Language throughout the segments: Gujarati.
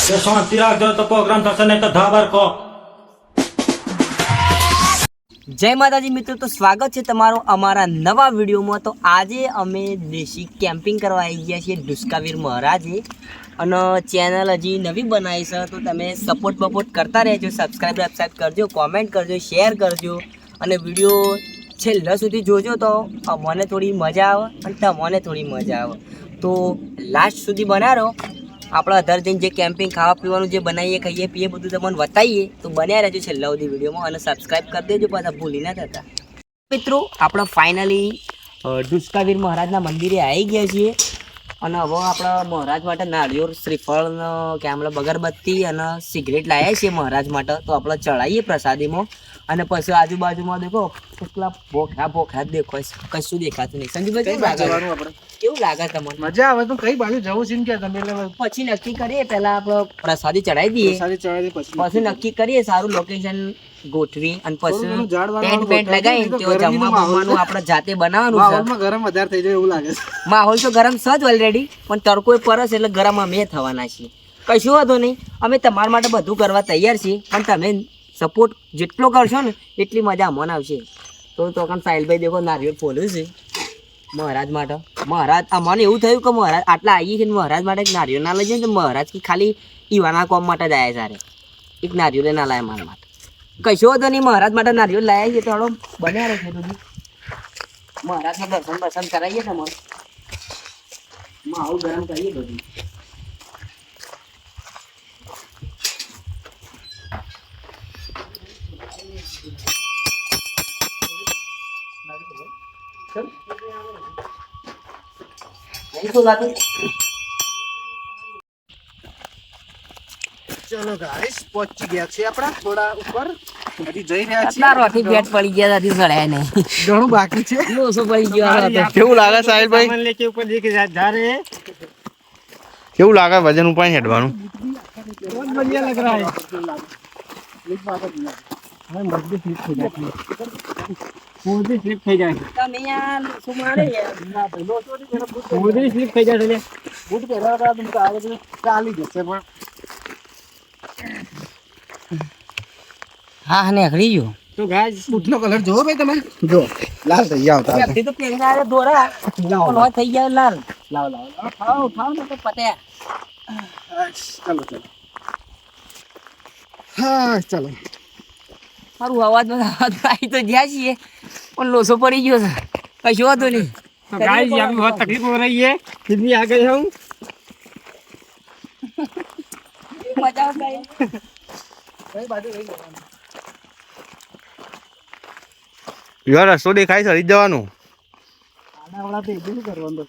શાંતિ રાખજો તો પ્રોગ્રામ થશે નહીં તો ધાબર કો. જય માતાજી મિત્રો, તો સ્વાગત છે તમારું અમારા નવા વિડીયોમાં. તો આજે અમે દેશી કેમ્પિંગ કરવા આવી ગયા છીએ ડુસ્કાવીર મહારાજે, અને ચેનલ હજી નવી બનાવી છે, તો તમે સપોર્ટ કરતા રહેજો. સબસ્ક્રાઈબ કરજો, કોમેન્ટ કરજો, શેર કરજો, અને વિડીયો છેલ્લા સુધી જોજો તો અમને થોડી મજા આવે અને તમને થોડી મજા આવે. તો લાસ્ટ સુધી બનાવો. આપણે અધર દિન જે કેમ્પિંગ ખાવા પીવાનું જે બનાવીએ ખાઈએ પીએ બધું તમને બતાવીએ. તો બન્યા રહેજો છેલ્લા સુધી વિડીયોમાં અને સબસ્ક્રાઈબ કરી દેજો, પાછા ભૂલી ના થતા. મિત્રો આપણે ફાઇનલી ડુસ્કાવીર મહારાજના મંદિરે આવી ગયા છીએ, અને હવે આપણે મહારાજ માટે નાળિયેર, શ્રીફળ, કે આપણે અગરબત્તી અને સિગરેટ લાવ્યા છીએ મહારાજ માટે. તો આપણે ચડાવીએ પ્રસાદીમાં, અને પછી આજુબાજુમાં દેખો કેટલા ભોખા દેખો, કશું દેખાતું નહીં. સંજુભાઈ કેવું લાગે તમને? મજા આવે તો કઈ બાજુ જવું છે કે તમે પછી નક્કી કરીએ. પહેલા આપણે પ્રસાદી ચડાવી દઈએ, પછી નક્કી કરીએ સારું લોકેશન ગોઠવી, અને પછી ટેન્ટ પેન્ટ લગાવી તો જમવા બમવાનું આપણે જાતે બનાવવાનું છે. ગરમ વધારે થઈ જાય એવું લાગે છે. માહોલ તો ગરમ છે જ ઓલરેડી, પણ તડકો પરસ એટલે ગરમ અમે થવાના છીએ. કશું વાંધો નહીં, અમે તમારા માટે બધું કરવા તૈયાર છીએ, પણ તમે સપોર્ટ જેટલો કરશો ને એટલી મજા અમને આવશે. તો કામ સાહિલભાઈ દેખો નારિયેળ ફોલ્યું છે મહારાજ માટે. મહારાજ અમને એવું થયું કે મહારાજ આટલા આવીએ છીએ, મહારાજ માટે એક નારિયેળ ના લઈ જાય તો મહારાજ કે ખાલી ઈવાના કોમ માટે જ આવ્યા સારે, એક નારિયેળ ના લાયા મારા માટે. કશો હતો નહીં, મહારાજ માટે નારિયેળ લાવ્યા છીએ. તો હળો બન્યા રહે છે બધું. મહારાજના દર્શન કરાવીએ તમારે, માહોલ ગરમ કરીએ બધું. ચલો ગાઈસ, પહોંચી ગયા છે આપડા થોડા ઉપર, હજી જઈ રહ્યા છીએ. રોટી ભેટ પડી ગયા હતી, સળાય નહીં, ઘણું બાકી છે. લોસો પડી ગયો. કેવું લાગે સાહિલભાઈ? કેવું લાગે વજન ઉપાડી હેડવાનું? સ્લીપ થઈ જાય. તમે યાર લોસો મારે યાર. સ્લીપ થઈ જાય. બૂટ પહેરવા ચાલી જશે પણ હા નીકળી ગયો. તો ગાઈસ બૂટનો કલર જોવો ભાઈ તમે, જો લાલ થઈ ગયા હતા. તે તો પહેલા દોરા પણ થઈ ગયા લાલ. ખાવ ને તો પતે. ચાલો હા ચાલો. મારું અવાજ આવી તો જ્યાં છીએ, પણ લોસો પડી ગયો છે. કશું હતું નહીં. तो गाइस यहाँ पे बहुत तकलीफ हो रही है, कितनी आ गए हम. મજા આવશે. યાર રસ્તો દેખાય છે, હરી જવાનું. આડાવાળા તો એટલું કરવાનું.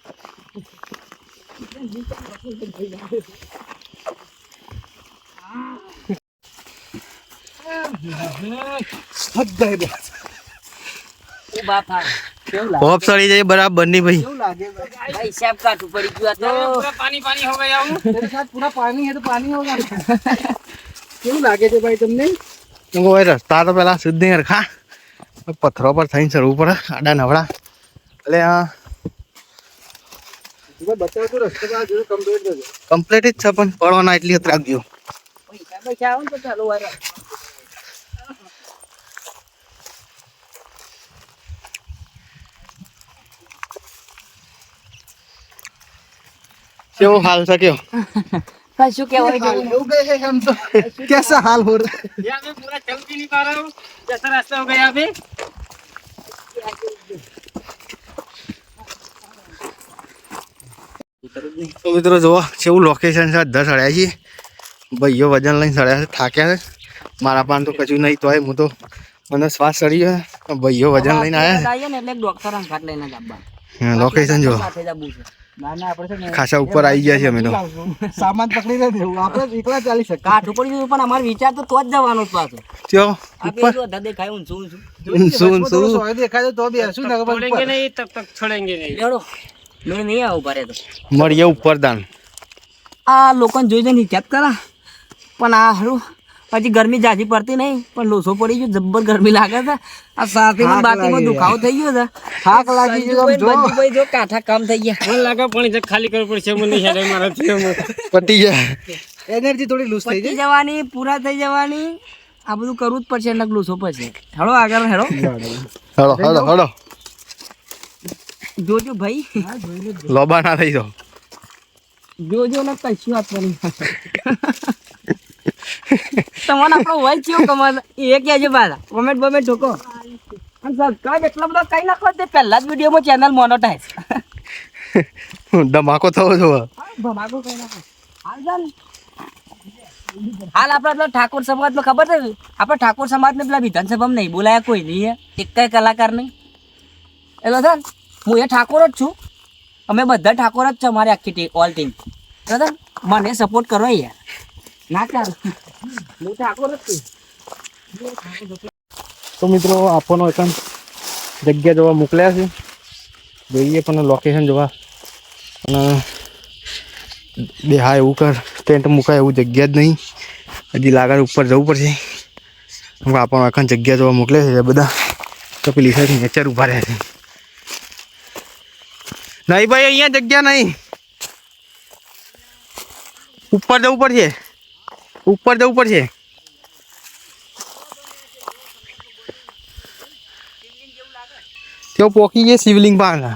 હોપ સડી જાય બરાબર ની ભાઈ. ભાઈ હિસાબ કાઢવું પડી ગયું. તો पूरा पानी पानी हो गया हूँ. तेरे साथ पूरा पानी है तो पानी होगा. કેવું લાગે છે ભાઈ તમને? રસ્તા તો પેલા શુદ્ધ નહીં રખા, પથ્થરો પર થઈને ચડવું પડે આડા નવડા. એટલે બતાવો તો રસ્તો કમ્પ્લીટ કરજો. કમ્પ્લીટ જ છે, પણ પડવાના એટલી જ રાખજો. પૈસા આવે ને તો ચાલુ હોય. કેવો હાલ છે કયો? કશું કેવાય हो गए हैं हम तो. कैसा हाल हो रहा है? यहाँ पे पूरा चल भी नहीं पा रहा हूँ, कैसा रास्ता हो गया यहाँ पे. તો મિત્રો જુઓ કેવું લોકેશન છે. અધર સડ્યા છીએ ભાઈઓ, વજન લઈને સડ્યા છે, થાક્યા છે. મારા પાન તો કશું નહીં, તોય હું તો મને શ્વાસ ચડી ગયો. ભાઈઓ વજન લઈને આવ્યા ને એટલે ડોક્ટર અંગાટ લઈને જ આવવાનું. છે. લોકેશન જુઓ, સાથે જ આવવું છે. ના ના આપણે છે ને ખાસા ઉપર આવી ગયા છીએ અમે તો. સામાન પકડી નથી દેવું, આપણે એકલા ચાલી શકીએ. કાઠું પડી ગયું, પણ અમારો વિચાર તો જ જવાનો જ પાછો. ચો આપણે જો ધા દેખાય ઊંચું શું સોય દેખાય તો બી હશું ને छोड़ेंगे नहीं तब तक छोड़ेंगे नहीं. લેડો મેં નહીં આવું પારે તો. મળીએ ઉપર દાન. આ લોકોને જોઈ જોઈને હિચાબ કરા, પણ આ હારું પછી ગરમી જાજી પડતી નહીં, પણ લોસો પડી ગયો, જબ્બર ગરમી લાગે છે. આ સાથીમાં બાતીમાં દુખાવો થઈ ગયો છે, થાક લાગી ગયો. બંજુભાઈ જો કાઠા કામ થઈ ગયા. મને લાગે પાણી ખાલી કરવું પડશે, મને નહીં હેડે મારાથી. પતી જાય. એનર્જી થોડી લૂઝ થઈ પતી જાય. જવાની, પૂરા થઈ જવાની. આ બધું કરવું જ પડશે એટલે ગ્લુસો પછી. હેડો આગળ હેડો. હળો હળો હળો જોજો ભાઈ, લોબા ના થઈ જાઓ. જોજો ને કશું આપવાની. તમારે આપણો હોય કેવો કમાલ એ કહેજો પાછા. કોમેન્ટ બમેન્ટ ઠોકો. અને સબસ્ક્રાઇબ એટલા બધા કઈ નાખો તે પહેલા જ વિડીયોમાં ચેનલ મોનોટાઈઝ. ધમાકો થવો જોવે. ધમાકો કઈ નાખો. હાલ આપણે પેલા ઠાકોર સમાજમાં ખબર છે, આપણે ઠાકોર સમાજને પેલા વિધાનસભામાં નહીં બોલાયા કોઈ નહીં, એક કઈ કલાકાર નહીં. એટલે છે ને હું એ ઠાકોર જ છું, અમે બધા ઠાકોર જ છે, અમારી આખી ઓલ ટીમ. બરાબર, મને સપોર્ટ કરો યાર. ના ચાલ, હું ઠાકોર જ છું. તો મિત્રો આપણને એકદમ જગ્યા જોવા મોકલ્યા છે, જોઈએ પણ લોકેશન જોવા. અને બે હા એવું કર, ટેન્ટ મુકાય એવું જગ્યા જ નહીં, હજી લાગર ઉપર જવું પડશે. આપણને એકદમ જગ્યા જોવા મોકલે છે બધા. તો પેલી સાઈડ નેચર ઉભા રહ્યા છે. નહીં ભાઈ, અહીંયા જગ્યા નહીં, ઉપર જવું પડશે, ઉપર જવું પડશે. તેઓ પોકી ગયા શિવલિંગ પાસે.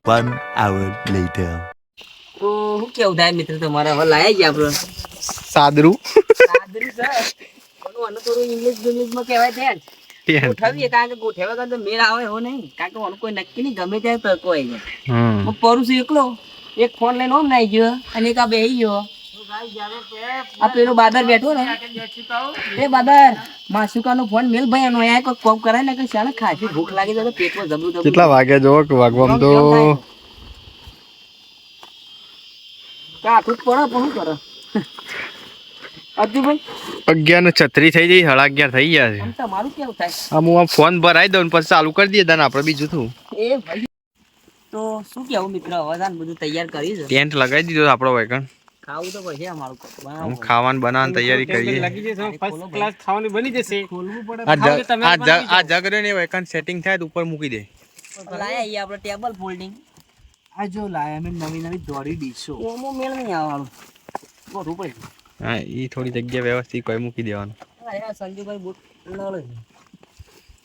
One hour later. તો શું કેવું થાય મિત્ર તમારે? હવે લાયા ગયા આપણે સાદરું સાદરું છે. પણ આને થોડું ઇંગ્લિશમાં કહેવાય છે ને. ગોઠવીએ, કારણ કે ગોઠવ્યા વગર તો મેળ આવે એવો નહીં, કારણ કે આનું કોઈ નક્કી નહીં, ગમે ત્યારે તડકો આવી જાય. હું પરું છું એકલો, એક ફોન લઈને ઓમ નાઈ ગયો અને એક આ બેહી ગયો. આ પેલો બાદર બેઠો ને, એ બાદર માસુકાનો ફોન મેલ ભાઈ એનો અહીંયા કોઈ કોમ કરાય ને કે શાને ખાસી ભૂખ લાગી જાય તો પેટમાં જબરું જબરું. કેટલા વાગ્યા જો કે વાગવામાં તો કાઠું પડે પણ શું કરે અજુભાઈ? 11:36 થઈ ગઈ, 11:30 થઈ ગયા છે. આમ તમારું કેવું થાય? આમ હું આમ ફોન ભરાઈ દઉં ને પછી ચાલુ કરી દઈએ તને આપણે બીજું શું. એ ભાઈ તો શું કેવું મિત્ર, હવે તાન બધું તૈયાર કરી છે, ટેન્ટ લગાવી દીધો આપણો વેકન. ખાવું તો પડશે અમારું. આમ ખાવાનું બનાવવાની તૈયારી કરીએ. લાગી જશે, ફર્સ્ટ ક્લાસ ખાવાની બની જશે. આ જગ રહ્યો ને વેકન સેટિંગ થાય તો ઉપર મૂકી દે. લાયા અહીંયા આપણે ટેબલ ફોલ્ડિંગ. આ જો લાયા મેં નવી નવી દોરી ડીશો. ઓમો મેળ નહીં આવવાનું, ગોઠવું પડે. હા, એ થોડી જગ્યા વ્યવસ્થિત કોઈ મૂકી દેવાનું. અરે સંજુભાઈ બુટ લડે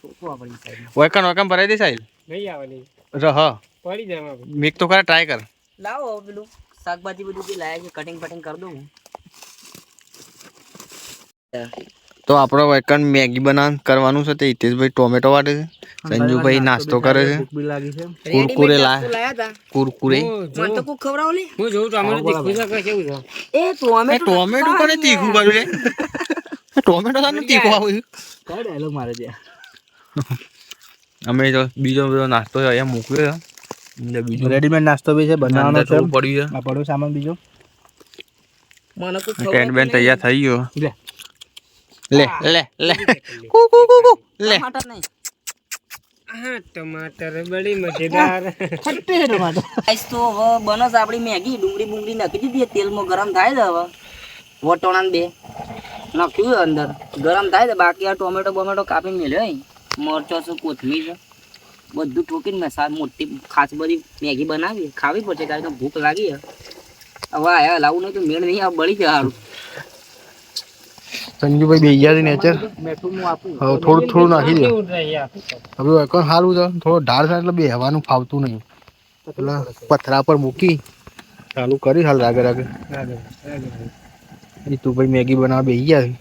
તો આપણી સાઈડ વેકન વેકન ભરાઈ દે સાહેબ. નહીં આવવાની, રહ પડી જાય એમાં. મેક તો ખરા, ટ્રાય કર. લાવો હવે પેલું શાકભાજી બધું જે લાયા છે કટિંગ પટિંગ કરી દઉં. તો આપણો વેકન મેગી બનાવ કરવાનું છે તે હિતેશભાઈ ટોમેટો વાટે છે, સંજુભાઈ નાસ્તો કરે છે, ભૂખ બી લાગી છે. કુરકુરે લાયા હતા. કુરકુરે. મને તો કોક ખવડાવો લે. હું જોઉં ટોમેટો તીખું છે કે કેવું છે? એ ટોમેટો કરે તીખું કર્યું છે. ટોમેટો સાનું તીખું આવ્યું. કયો ડાયલોગ મારે ત્યાં? અમે તો બીજો બધો નાસ્તો અહીંયા મૂક્યો છે. બીજું રેડીમેડ નાસ્તો બી છે, બનાવવાનો છે. થોડું પડ્યું આ પડ્યો સામાન બીજો. મને કોક છે. ટેન્ટ બેન તૈયાર થઈ ગયો. લે. લે લે લે કુ કુ કુ કુ લે. ટમાટર નહીં. હા, ટમાટર બડી મજેદાર. ખટ્ટે ટમાટર. ગાઈસ તો હવે બનસ આપણી મેગી ડુંગળી બુંગળી નાખી દીધી, તેલમાં ગરમ થાય છે. હવે વટોણા બે નાખ્યું અંદર, ગરમ થાય છે. બાકી આ ટોમેટો બોમેટો કાપીને મેળ્યો, મરચો છે, કોથમીર છે, બધું ઠોકીને મસાલા મોટી ખાસ બધી મેગી બનાવી ખાવી પડશે, કારણ કે ભૂખ લાગી છે. હવે આયા લાવું નહીં તો મેળ નહીં આવે, બળી જાય સારું. સંજુભાઈ બે ગયા છે નેચર. મેઠું હું આપું. હવે થોડું થોડું નાખી દે. કેવું થાય યાર? હવે વેકન સારું છે, થોડો ઢાળ થાય એટલે બેહવાનું ફાવતું નહીં. એટલે પથરા પર મૂકી ચાલુ કરી હાલ આગળ આગળ. તું ભાઈ મેગી બનાવવા બેસી ગયા છે,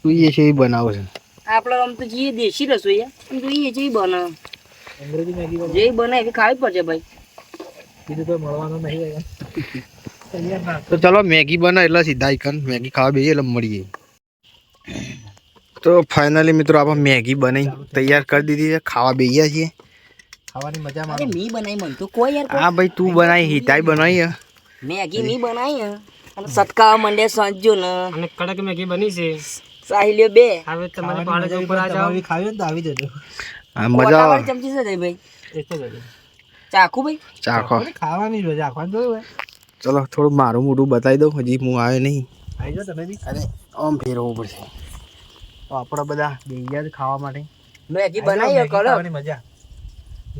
તું એ છે એ બનાવે છે. આપણે આમ તો જે દેશી રસોઈ આમ જોઈએ જે બને, અંગ્રેજી મેગી જે બને એવી ખાવી પડશે ભાઈ. બીજું તો મળવાનું નહીં. તો ચાલો મેગી બને એટલે સીધા આઈકન મેગી ખાવા બેસીએ એટલે મળીએ. તો ફાઇનલી મિત્રો આપણે મેગી બનાવી તૈયાર કરી દીધી છે, ખાવા બેસ્યા છીએ. ખાવાની મજા અરે મારો. મી બનાવી મન તો કોઈ યાર હા ભાઈ તું બનાવી, હિતાઈ બનાવી હે. મેગી મી બનાવી હે. અને સટકાવા મંડે સાંજ્યો ને અને કડક મેગી બની છે. સાહિલ્યો બે હવે તમારે પાડે ઉપર આ જાવ. તમારી ખાવી હોય ને તો આવી જજો. હા મજા કોટાવાળી આવે. ચમચી છે જય ભાઈ, એક જ હતી. ચાખું ભાઈ. ચાખો. ખાવાની જ હોય, આખવાનું જોયું હોય. ચલો થોડું મારું મોઢું બતાવી દઉં, હજી હું આવ્યો નહીં. આવી જાઓ તમે બી. અરે આમ ફેરવવું પડશે. તો આપણે બધા બેસી ગયા છે ખાવા માટે. મેગી બનાવી કરો ખાવાની મજા.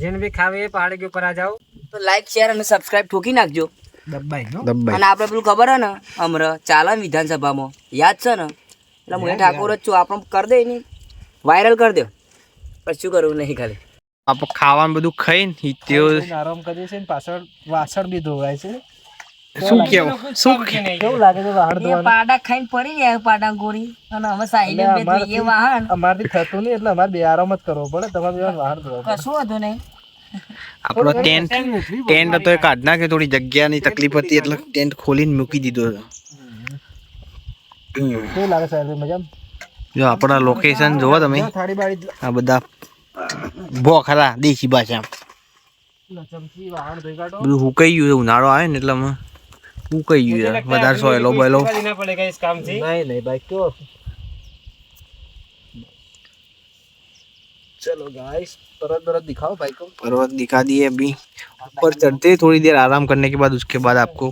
જેને બી ખાવે એ પહાડી કે ઉપર આ જાઓ. તો લાઈક શેર અને સબસ્ક્રાઇબ ઠોકી નાખજો. દબાઈ નો. દબાઈ. અને આપણે પેલું ખબર હે ને અમર ચાલે ને વિધાનસભામાં યાદ છે ને એટલે હું ઠાકોર જ છું આપણે કરી દે ને વાયરલ કરી દો પછી શું કરવું નહીં ખાલી આપણે ખાવાનું બધું ખાઈને તેઓ આરામ કરીએ છે ને પાછળ વાસણ બી ધોવાય છે. શું કેવું કેવું લાગે છે વાહણ એ ધોવાનું? પાડા ખાઈને પડી ગયા પાડા ગોરી અને હવે સાઈડે બે જોઈએ વાહન અમારથી થતું નહીં એટલે અમારે બે આરામ જ કરવો પડે. તમારે બે વાહણ ધોવા પડે. કશું હતું નહીં આપણો ટેન્ટ હતો એ કાઢ નાખે. થોડી જગ્યાની તકલીફ હતી એટલે ટેન્ટ ખોલીને મૂકી દીધો છે. કેવું લાગે સાહેબ મજામાં? જો આપણા લોકેશન જોવો તમે. થાળી બાળી આ બધા ભોખરા દેશી ભાષા ચમચી વાહણ ધોઈ કાઢો. બધું હુકાઈ ગયું છે. ઉનાળો આવે ને એટલે હુકાઈ ગયું છે. વધારે સોયલો બોયલો નહીં નહીં ભાઈ કયો. चलो गाइस परत दिखाओ भाई को. पर्वत दिखा दिए. अभी ऊपर चढ़ते थोड़ी देर आराम करने के बाद उसके बाद आपको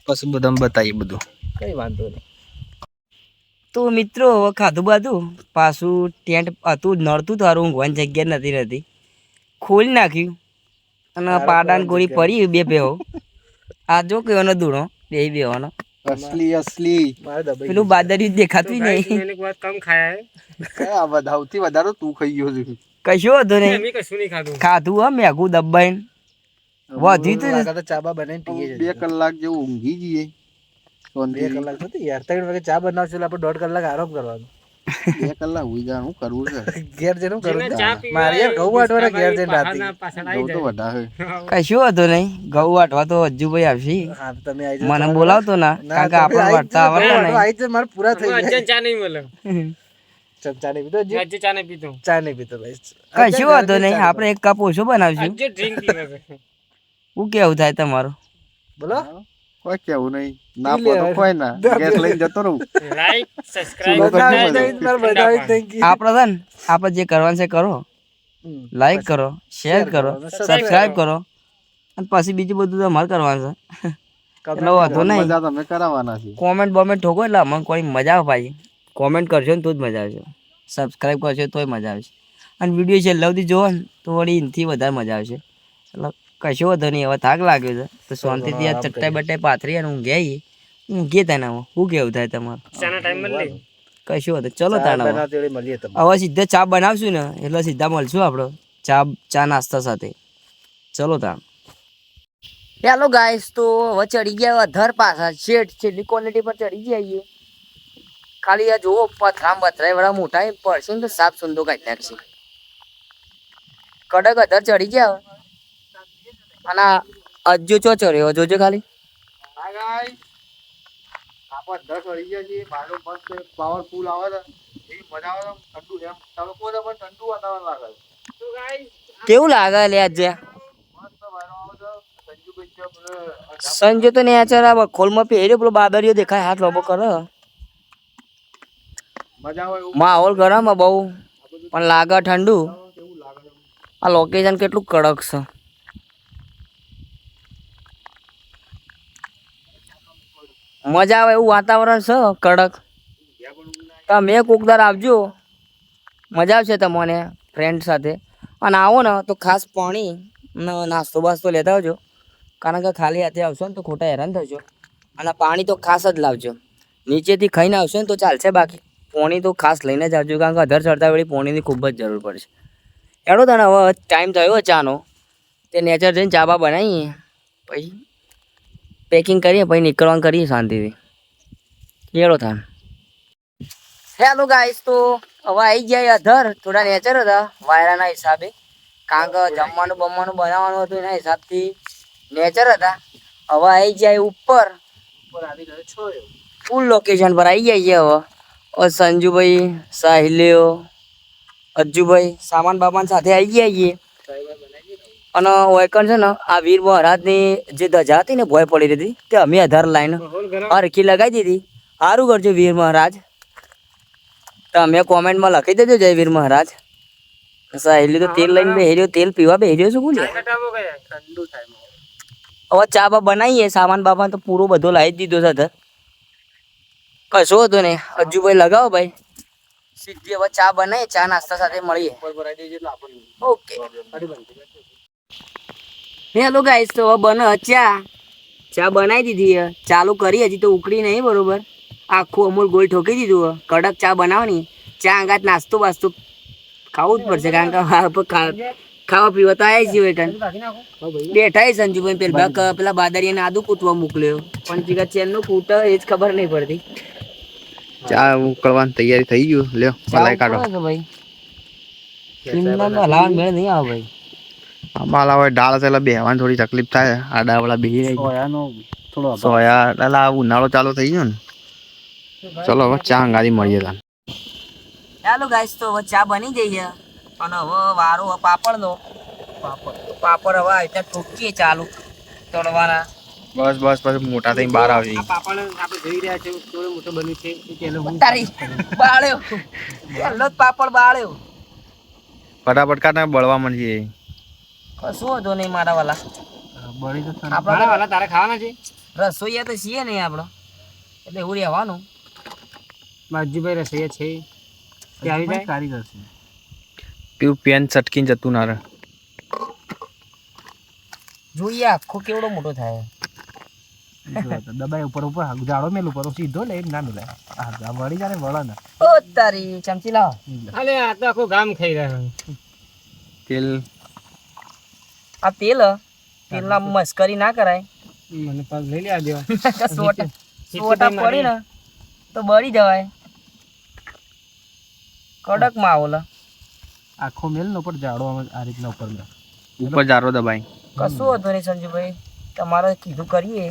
बस बदम बताइए બધું. કઈ વાંધો નહીં. તો મિત્રો હવે ખાધું બાધું પાછું ટેન્ટ હતું નડતું તારું ઊંઘવાની જગ્યા નથી રહેતી ખોલી નાખ્યું અને પાડાને ગોળી પડી બે ભેહો આ જો કહેવાનો દૂણો બે બેવાનો असली મારે દબાઈ પેલું બાદર્યું દેખાતું નહીં मैंने बहुत कम खाया है. આ વધાવથી વધારે તું ખાઈ ગયો છે. કશું હતું નહીં मैं कશું नहीं खाधું. ખાધું હા મેઘું દબાઈને વધ્યું તો લાગે તો ચાબા બનાવીને પીએ છે. 2 કલાક જેવું ઊંઘી જઈએ. 2 કલાક થતી યાર. 3 વાગે ચા બનાવશો એટલે આપણે 1.5 કલાક આરામ કરવાનો. 2 કલાક ઉઈ જા. હું કરવું છે ઘેર જઈને હું કરું મારે યાર ઘઉં વાટવાના ઘેર જઈને રાતે. જો તો વધારે કશું હતું નહીં ઘઉં વાટવા તો હજુભાઈ આવશે હા તો તમે આવી મને બોલાવતો ના કારણ કે આપણે વાટતા આવડતો નહીં આવી જ મારે પૂરા થઈ ગયા. ચા નહીં મળે. ચા નહીં પીતો હજી? ચા નહીં પીતો ભાઈ. કશું હતું નહીં આપણે એક કપ ઓછો બનાવશું શું કેવું થાય તમારું બોલો. કોઈ કેવું નહીં. ના પોતો કોઈ ના ગેસ લઈને જતો રહું. બધાવી જ નહીં, આપણે છે ને આપણે જે કરવાનું છે કરો લાઈક કરો શેર કરો સબસ્ક્રાઇબ કરો અને પછી બીજું બધું તમારે કરવાનું છે એટલે વાંધો નહીં મજા તમે કરાવવાના છે. કોમેન્ટ બોમેન્ટ ઠોકો એટલે અમને કોઈ મજા આવે ભાઈ કોમેન્ટ કરશો ને તો જ મજા આવશે સબસ્ક્રાઇબ કરશો તોય મજા આવશે અને વિડીયો છેલ્લે સુધી જોવો ને તો વળી એનાથી વધારે મજા આવશે એટલે કશો વધો નહીં હવે થાક લાગ્યો છે તો શાંતિથી આ ચટ્ટાઈ બટ્ટાઈ પાથરી અને ઊંઘીએ થાય ને શું કેવું થાય તમારું કશું હતું ચલો તાણા મળીએ તમે. હવે સીધા ચા બનાવશું ને એટલે સીધા મળશું આપણે ચા નાસ્તા સાથે ચલો તાણ ચાલો ગાઈસ તો હવે ચડી ગયા ધર પાછા શેઠ છેલ્લી ક્વોલિટી પર ચડી જઈએ ખાલી આ જુઓ પથરામ બથરાય વાળા મોટા પડશે ને તો સાફ સુંદો કાઢી નાખશે કડક અધર ચડી ગયા અને અજ્જો ચો ચડ્યો જોજો ખાલી આપણે 10 વાળી ગયા છીએ. મારો મસ્ત પાવરફુલ આવે છે. એ મજા આવે છે. ઠંડુ એમ તડકો છે પણ ઠંડુ વાતાવરણ લાગે છે. કેવું લાગે લે આજે મસ્ત વાયરો આવે છે. સંજુભાઈ છે બધે. સંજો તો ને આ ખોલમાં પહેર્યો પેલો બાદરીઓ દેખાય હાથ લોબો કરે મજા આવે એવું માહોલ ગરમ બહુ પણ લાગે ઠંડુ કેવું લાગે છે. આ લોકેશન કેટલું કડક છે મજા આવે એવું વાતાવરણ છે કડક તમે કોકદાર આવજો મજા આવશે તમને ફ્રેન્ડ સાથે અને આવો ને તો ખાસ પાણી ને નાસ્તો બાસ્તો લેતા આવજો કારણ કે ખાલી હાથે આવશો ને તો ખોટા હેરાન થશો અને પાણી તો ખાસ જ લાવજો નીચેથી ખાઈને આવશો ને તો ચાલશે બાકી પાણી તો ખાસ લઈને જ આવજો કારણ કે અધર ચડતા વેળી પાણીની ખૂબ જ જરૂર પડશે એનો તને હવે ટાઈમ થયો ચાનો તે નેચર જઈને ચા બા બનાવીએ પછી પેકિંગ કરીએ પછી નીકળવાનું કરીએ શાંતિથી એળો થાય હેલો ગાઈસ તો હવે આવી ગયા અધર થોડા નેચર હતા વાયરાના હિસાબે કારણ કે જમવાનું બમવાનું બનાવવાનું હતું એના હિસાબથી નેચર હતા હવે આવી જાય ઉપર આવી ગયો છો એવું. ફૂલ લોકેશન પર આવી જાય છે હવે સંજુભાઈ સાહિલ્યો અજ્જુભાઈ સામાન બામાન સાથે આવી ગયા છીએ અને ઓયકન છે ને આ વીર મહારાજની જે ધજા હતી ને ભોય પડી હતી તે અમે આધાર લાઈન હરખી લગાવી દીધી સારું કરજો વીર મહારાજ તમે કોમેન્ટમાં લખી દેજો જય વીર મહારાજ સાહેલી તો તેલ લઈને બેહર્યો તેલ પીવા બેહર્યો છું બોલે ઠંડુ થાય. હવે ચા બા બનાવીએ સામાન બામાન તો પૂરો બધો લાવી જ દીધો છે કશો હતો ને અજ્જુભાઈ લગાવો ભાઈ સીધી હવે ચા બનાવી, ચા નાસ્તા સાથે મળીએ. ઓકે. હેલો ગાઈસ, તો હવે બને ચા બનાવી દીધી, ચાલુ કરી, હજી તો ઉકળી નહીં બરોબર. આખું અમૂલ ગોળ ઠોકી દીધું, કડક ચા બનાવવાની. ચા અંગાત નાસ્તો બાસ્તો ખાવું જ પડશે, કારણ કે ખાવા પીવા તો આવ્યા છીએ કાન બેઠા સંજુભાઈ પેલા બાદરિયાને આદુ કૂટવા મોકલ્યો, પણ જીગા ચેનનો કૂટ એ જ ખબર નહીં પડતી. ચા ઉકળવાની તૈયારી થઈ ગયું, લ્યો મલાઈ કાઢો. ભાઈ હલાવવાનું મેળ નહીં આવે ભાઈ. આમાં હવે ડાળ છે એટલે બેહવાની થોડી તકલીફ થાય. આ ડાળવાળા બેહી રહી સોયા એટલે ઉનાળો ચાલુ થઈ ગયો ને. ચલો હવે ચા અંગારી મળીએ તાન. ચાલો ગાઈસ, તો હવે ચા બની ગઈ છે અને હવે વારો પાપડનો. પાપડ હવે આવી રીતે ઠોકીએ ચાલુ તળવાના. બસ પછી મોટા થઈને બહાર આવશે. પાપડ આપણે જોઈ રહ્યા છે કેવો મોટો બન્યું છે એ પહેલો હું તારી બાળ્યો પહેલો જ પાપડ બાળ્યો. ફટાફટ કાઢને બળવા માંડીએ. કશું હતો નહીં મારા વાલા. બળી તો આપણા વાલા તારે ખાવાના છે. રસોઈયા તો છીએ નહીં આપણો, એટલે એવું રહેવાનું. માજીભાઈ રસોઈયા છે તે આવી જાય કારીગર છે. પેલું પેન ચટકીને જતું ના રહે. જોઈએ આખો કેવડો મોટો થાય. દબાઈ ઉપર જાડો મેલ ઉપર સીધો લે ના મેલાય. આ વળી જાય વળે ને. ઓ તારી ચમચી લાવો. અલે આ તો આખું ગામ ખાઈ રહ્યો. તેલ આ તેલના મસ્કરી ના કરાય. મને પાસ લઈ લે આ દેવા. સોટા પડી ને તો બળી જવાય. કડક માહોલ આખો મેલ નો પર જાડો આ રીતના ઉપર ઉપર જારો દબાઈ. કશું હતું નહીં સંજુભાઈ, તમારે કીધું કરીએ.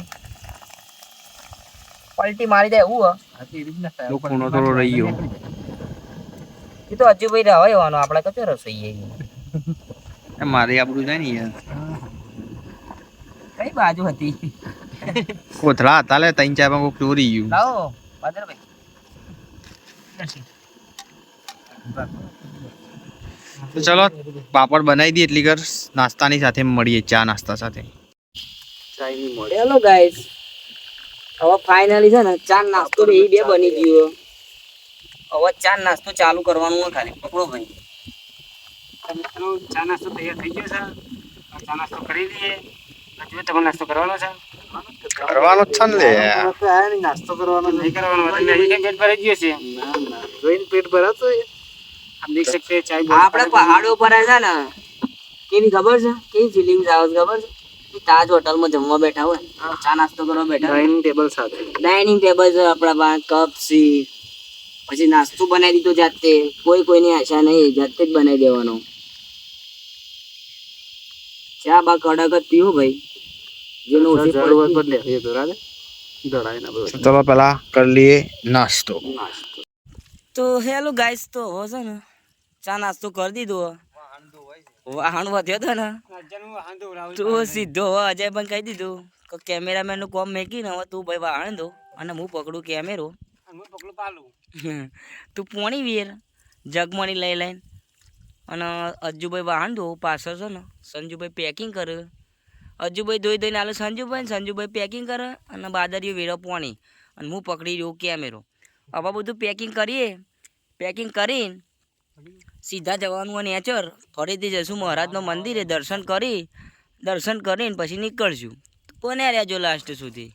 પલટી મારી જાય એવું ખૂણો થોડો રહી ગયો. એ તો અજુભાઈ રહેવાનો, આપણે કચો રસોઈએ. મારે આપણું જાય ને યાર. કઈ બાજુ હતી? કોથળા હતા લે 3-4 માં કોક ચોરી ગયું. લાવો બાદરભાઈ. તો ચલો પાપડ બનાવી દઈએ એટલી કર નાસ્તાની સાથે મળીએ, ચા નાસ્તા સાથે. હેલો ગાઈસ, હવે ફાઇનલી છે ને ચા નાસ્તો બે બની ગયો. હવે ચા નાસ્તો ચાલુ કરવાનું ખાલી પકડો ભાઈ. ચા નાસ્તો તૈયાર થઈ ગયો છે. ચા નાસ્તો કરી લઈએ. હજુ તમારે નાસ્તો કરવાનો છે? કરવાનો જ છે ને લે. નાસ્તો કરવાનો નહીં કરવાનો. પેટ ભરાઈ ગયો છે. જોઈને પેટ ભરાતો આપ દેખ सकते हैं चाय આપણે પહાડો પર છે ને કેવી ખબર છે, કેવી ફિલિંગ્સ આવે છે ખબર છે? તાજ હોટલમાં જમવા બેઠા હોય, ચા નાસ્તો કરવા બેઠા, ડાઇનિંગ ટેબલ સાથે. ડાઇનિંગ ટેબલ છે આપણા પાસે, કપ સી, પછી નાસ્તો બનાવી દીધો જાતે, કોઈની આશા નહીં, જાતે જ બનાવી દેવાનો. ચા બા કડક જ પીવો ભાઈ, જેનો ઓછી જરૂરત બદલે એ તો રાધે દડાઈ ના બધું. ચલો પેલા કરી લઈએ નાસ્તો. તો હેલો ગાઈસ, તો હવે છે ને ચા નાસ્તો કરી દીધો. વાહણ વધ્યો હતો ને તો સીધો હવે અજય પણ કહી દીધું કે કેમેરામેન નું કોમ મેકીને હવે તું ભાઈ વાહણ દો અને હું પકડું કેમેરો. તું પોણી વીર જગમણી લઈ લઈને અને અજ્જુભાઈ વાહણ દો પાછળ છે ને. સંજુભાઈ પેકિંગ કરે, અજ્જુભાઈ ધોઈને આલો સંજુભાઈ પેકિંગ કરે અને બાદરીઓ વેરો પોણી અને હું પકડી રહ્યો કેમેરો. હવે બધું પેકિંગ કરીએ, પેકિંગ કરીને સીધા જવાનું અને નેચર ફરીથી જઈશું મહારાજના મંદિરે દર્શન કરીને પછી નીકળશું. કોને રહેજો લાસ્ટ સુધી.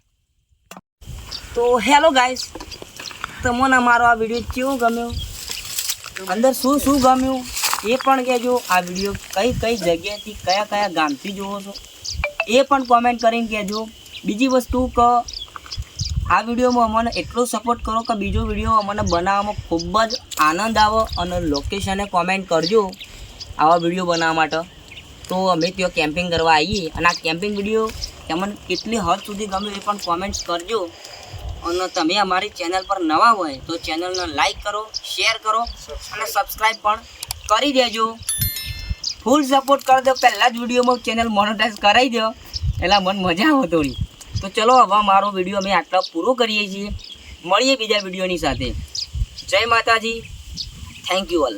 તો હેલો ગાઈસ, તમને અમારો આ વિડીયો કેવો ગમ્યો, અંદર શું ગમ્યું એ પણ કહેજો. આ વિડીયો કઈ જગ્યાએથી કયા ગામથી જોવો છો એ પણ કોમેન્ટ કરીને કહેજો. બીજી વસ્તુ કે આ વિડીયોમાં અમને એટલો સપોર્ટ કરો કે બીજો વિડીયો અમને બનાવવામાં ખૂબ જ આનંદ આવે અને લોકેશને કોમેન્ટ કરજો આવા વિડીયો બનાવવા માટે. તો અમે ત્યાં કેમ્પિંગ કરવા આવીએ અને આ કેમ્પિંગ વિડીયો તમને કેટલી હદ સુધી ગમ્યો એ પણ કોમેન્ટ કરજો. અને તમે અમારી ચેનલ પર નવા હોય તો ચેનલને લાઈક કરો, શેર કરો અને સબસ્ક્રાઈબ પણ કરી દેજો. ફૂલ સપોર્ટ કરી દો. પહેલાં જ વિડીયોમાં ચેનલ મોનેટાઈઝ કરાવી દો એટલે મને મજા આવે થોડી. તો ચલો હવે મારો વિડીયો અમે આટલા પૂરો કરીએ છીએ. મળીએ બીજા વિડીયોની સાથે. જય માતાજી. Thank you all.